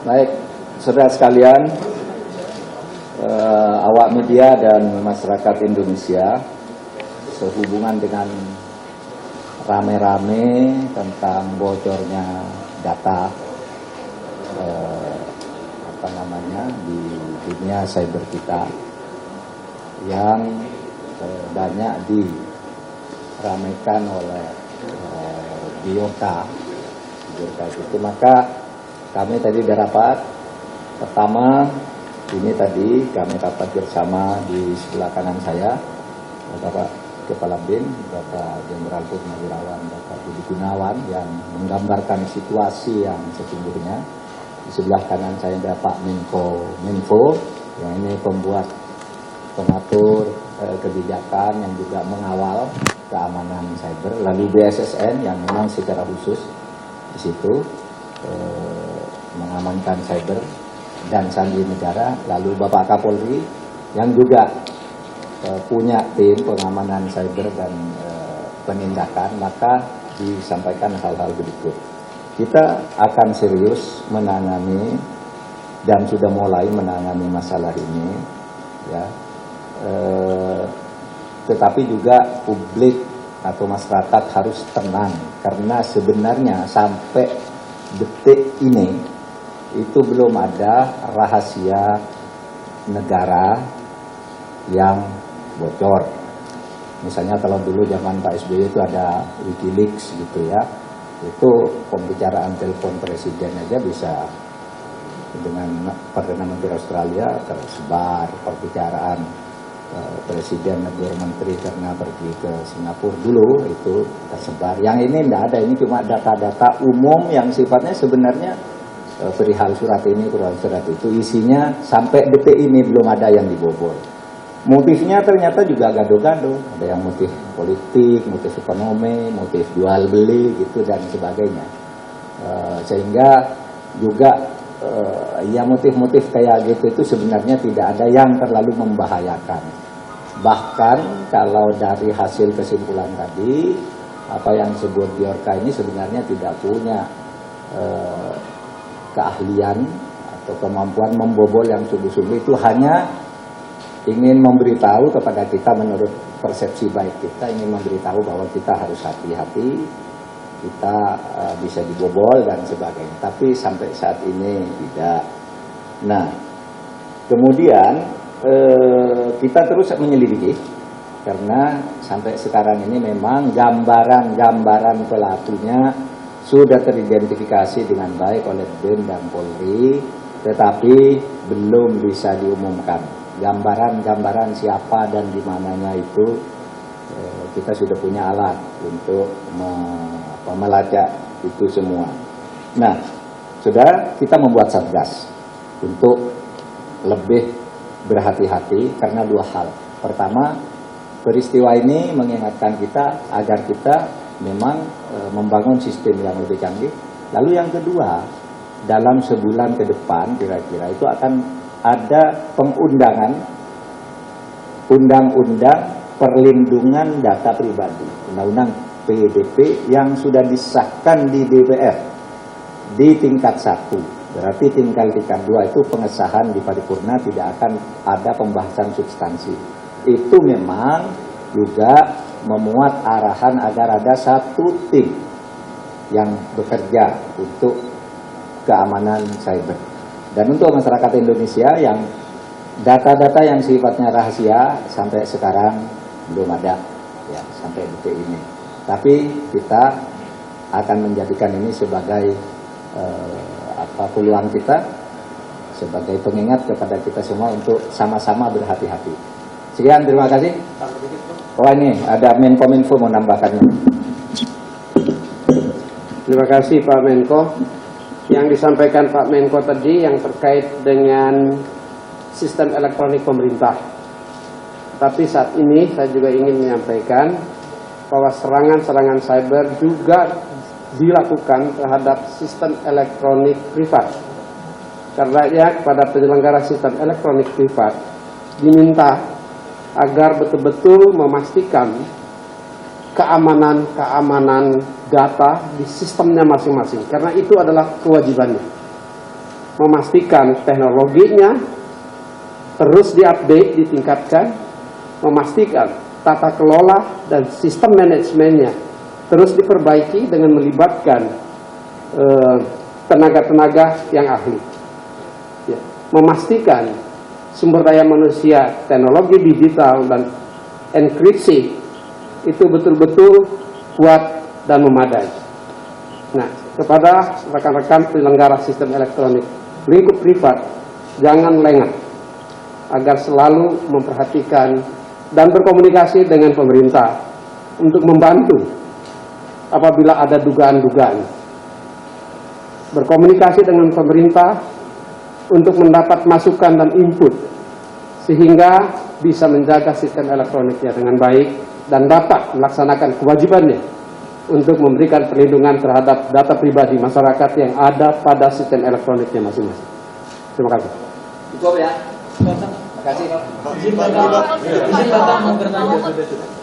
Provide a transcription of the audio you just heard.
Baik, saudara sekalian, awak media dan masyarakat Indonesia, sehubungan dengan rame-rame tentang bocornya data di dunia cyber kita yang banyak diramaikan oleh Biorka itu, maka kami tadi rapat. Pertama, ini tadi kami rapat bersama di sebelah kanan saya, Bapak Kepala BIN, Bapak Jenderal Purnawirawan, Bapak Budi Gunawan yang menggambarkan situasi yang sesungguhnya. Di sebelah kanan saya ada Pak Menko, yang ini pembuat pengatur kebijakan yang juga mengawal keamanan cyber. Lalu BSSN yang memang secara khusus di situ mengamankan cyber dan sandi negara. Lalu Bapak Kapolri yang juga punya tim pengamanan cyber dan penindakan. Maka disampaikan hal-hal berikut. Kita akan serius menangani dan sudah mulai menangani masalah ini, ya. Tetapi juga publik atau masyarakat harus tenang, karena sebenarnya sampai detik ini itu belum ada rahasia negara yang bocor. Misalnya kalau dulu zaman Pak SBY itu ada Wikileaks gitu ya, itu pembicaraan telepon presiden aja bisa dengan Perdana Menteri Australia tersebar, pembicaraan presiden negara menteri karena pergi ke Singapura dulu itu tersebar. Yang ini tidak ada, ini cuma data-data umum yang sifatnya sebenarnya perihal surat ini, perihal surat itu, isinya sampai detik ini belum ada yang dibobol. Motifnya ternyata juga gado-gado, ada yang motif politik, motif ekonomi, motif jual beli gitu dan sebagainya. Sehingga juga ya motif-motif kayak gitu itu sebenarnya tidak ada yang terlalu membahayakan. Bahkan kalau dari hasil kesimpulan tadi, apa yang disebut Biorka ini sebenarnya tidak punya keahlian atau kemampuan membobol yang sungguh-sungguh, itu hanya ingin memberitahu kepada kita menurut persepsi baik kita, ingin memberitahu bahwa kita harus hati-hati, kita bisa dibobol dan sebagainya. Tapi sampai saat ini tidak. Nah, kemudian kita terus menyelidiki, karena sampai sekarang ini memang gambaran pelakunya sudah teridentifikasi dengan baik oleh BIN dan Polri, tetapi belum bisa diumumkan. Gambaran siapa dan di mananya itu kita sudah punya alat untuk melacak itu semua. Nah, saudara, kita membuat satgas untuk lebih berhati-hati karena dua hal. Pertama, peristiwa ini mengingatkan kita agar kita memang membangun sistem yang lebih canggih. Lalu yang kedua, dalam sebulan ke depan kira-kira itu akan ada pengundangan Undang-Undang Perlindungan Data Pribadi, Undang-Undang PDP yang sudah disahkan di DPR di tingkat 1. Berarti tingkat 2 itu pengesahan di paripurna, tidak akan ada pembahasan substansi. Itu memang juga memuat arahan agar ada satu tim yang bekerja untuk keamanan cyber. Dan untuk masyarakat Indonesia yang data-data yang sifatnya rahasia sampai sekarang belum ada, ya, sampai detik ini. Tapi kita akan menjadikan ini sebagai peluang kita, sebagai pengingat kepada kita semua untuk sama-sama berhati-hati. Sekian, terima kasih. Oh, ini ada Menkominfo mau nambahkan. Terima kasih Pak Menko. Yang disampaikan Pak Menko tadi yang terkait dengan sistem elektronik pemerintah. Tapi saat ini saya juga ingin menyampaikan bahwa serangan-serangan cyber juga dilakukan terhadap sistem elektronik privat. Karena ya, kepada penyelenggara sistem elektronik privat diminta agar betul-betul memastikan keamanan data di sistemnya masing-masing, karena itu adalah kewajibannya. memastikan teknologinya terus diupdate, ditingkatkan, memastikan tata kelola dan sistem manajemennya terus diperbaiki dengan melibatkan tenaga-tenaga yang ahli. Ya, memastikan sumber daya manusia, teknologi digital, dan enkripsi itu betul-betul kuat dan memadai. Nah, kepada rekan-rekan penyelenggara sistem elektronik lingkup privat, jangan lengah agar selalu memperhatikan dan berkomunikasi dengan pemerintah untuk membantu apabila ada dugaan-dugaan. Berkomunikasi dengan pemerintah untuk mendapat masukan dan input sehingga bisa menjaga sistem elektroniknya dengan baik dan dapat melaksanakan kewajibannya untuk memberikan perlindungan terhadap data pribadi masyarakat yang ada pada sistem elektroniknya masing-masing. Terima kasih. Cukup ya. Terima kasih. Izin Bapak mau bertanya.